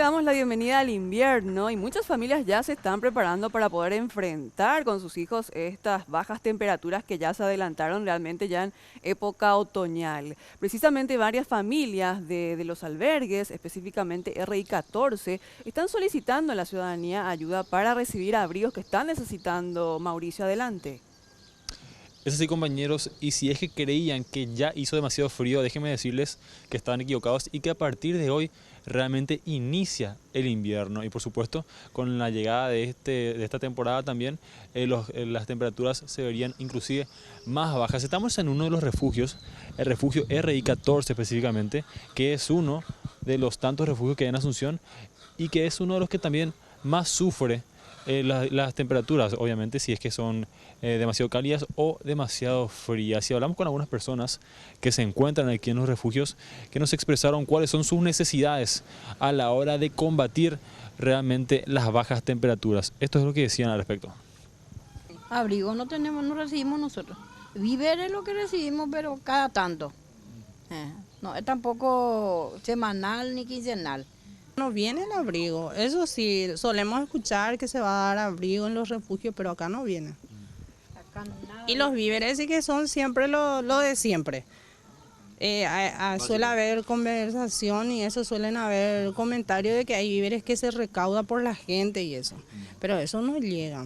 damos la bienvenida al invierno y muchas familias ya se están preparando para poder enfrentar con sus hijos estas bajas temperaturas que ya se adelantaron realmente ya en época otoñal. Precisamente varias familias de los albergues, específicamente RI 14, están solicitando a la ciudadanía ayuda para recibir abrigos que están necesitando. Mauricio, adelante. Es así, compañeros, y si es que creían que ya hizo demasiado frío, déjenme decirles que estaban equivocados y que a partir de hoy realmente inicia el invierno. Y por supuesto, con la llegada de esta temporada también, las temperaturas se verían inclusive más bajas. Estamos en uno de los refugios, el refugio RI 14 específicamente, que es uno de los tantos refugios que hay en Asunción y que es uno de los que también más sufre las temperaturas, obviamente, si es que son demasiado cálidas o demasiado frías. Y hablamos con algunas personas que se encuentran aquí en los refugios, que nos expresaron cuáles son sus necesidades a la hora de combatir realmente las bajas temperaturas. Esto es lo que decían al respecto. Abrigo no tenemos, no recibimos nosotros. Víveres es lo que recibimos, pero cada tanto. No es tampoco semanal ni quincenal. No viene el abrigo, eso sí, solemos escuchar que se va a dar abrigo en los refugios, pero acá no viene. Acá nada. Y los víveres sí que son siempre lo de siempre. Suele haber conversación y eso, suelen haber comentarios de que hay víveres que se recauda por la gente y eso, pero eso no llega.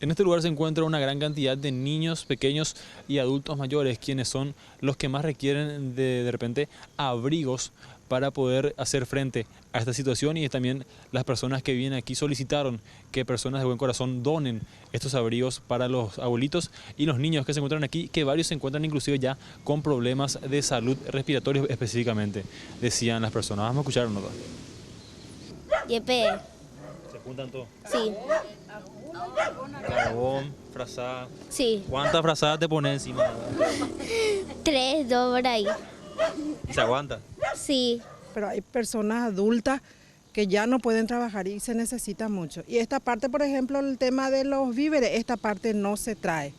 En este lugar se encuentra una gran cantidad de niños pequeños y adultos mayores, quienes son los que más requieren de repente abrigos para poder hacer frente a esta situación, y también las personas que vienen aquí solicitaron que personas de buen corazón donen estos abrigos para los abuelitos y los niños que se encuentran aquí, que varios se encuentran inclusive ya con problemas de salud respiratorios específicamente, decían las personas. Vamos a escuchar uno. Yepe, ¿Se juntan todos? sí, Carbón, frazada. sí. ¿Cuántas frazadas te pones encima? 3, 2 por ahí. ¿Se aguanta? Sí, Pero hay personas adultas que ya no pueden trabajar y se necesita mucho. Y esta parte, por ejemplo, el tema de los víveres, esta parte no se trae.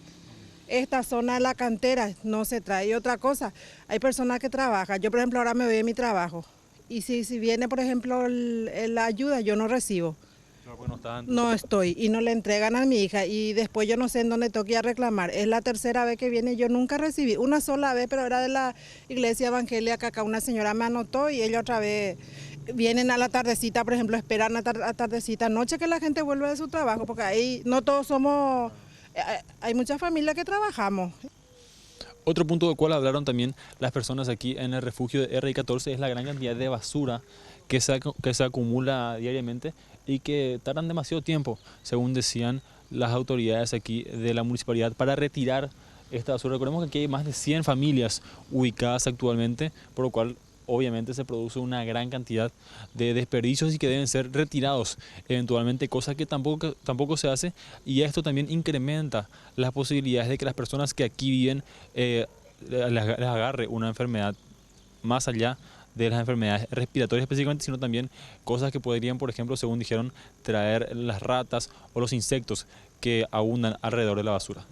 Esta zona de la cantera no se trae. Y otra cosa, hay personas que trabajan. Yo, por ejemplo, ahora me voy de mi trabajo. Y si viene, por ejemplo, la ayuda, yo no recibo. No estoy y no le entregan a mi hija y después yo no sé en dónde tengo que ir a reclamar. Es la tercera vez que viene, yo nunca recibí, una sola vez, pero era de la iglesia evangélica, acá una señora me anotó y ella otra vez vienen a la tardecita, por ejemplo, esperan a la tardecita, noche que la gente vuelve de su trabajo, porque ahí no todos somos, hay muchas familias que trabajamos. Otro punto del cual hablaron también las personas aquí en el refugio de RI 14 es la gran cantidad de basura que se acumula diariamente y que tardan demasiado tiempo, según decían las autoridades aquí de la municipalidad, para retirar esta basura. Recordemos que aquí hay más de 100 familias ubicadas actualmente, por lo cual obviamente se produce una gran cantidad de desperdicios y que deben ser retirados eventualmente, cosa que tampoco se hace, y esto también incrementa las posibilidades de que las personas que aquí viven les agarre una enfermedad más allá de las enfermedades respiratorias específicamente, sino también cosas que podrían, por ejemplo, según dijeron, traer las ratas o los insectos que abundan alrededor de la basura.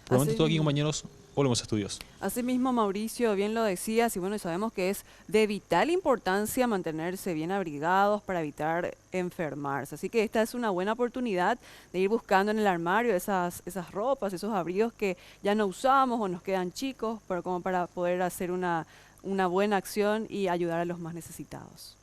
Por el momento estoy aquí, compañeros, volvemos a estudios. Asimismo, Mauricio, bien lo decías, y bueno, sabemos que es de vital importancia mantenerse bien abrigados para evitar enfermarse. Así que esta es una buena oportunidad de ir buscando en el armario esas ropas, esos abrigos que ya no usamos o nos quedan chicos, como para poder hacer una buena acción y ayudar a los más necesitados.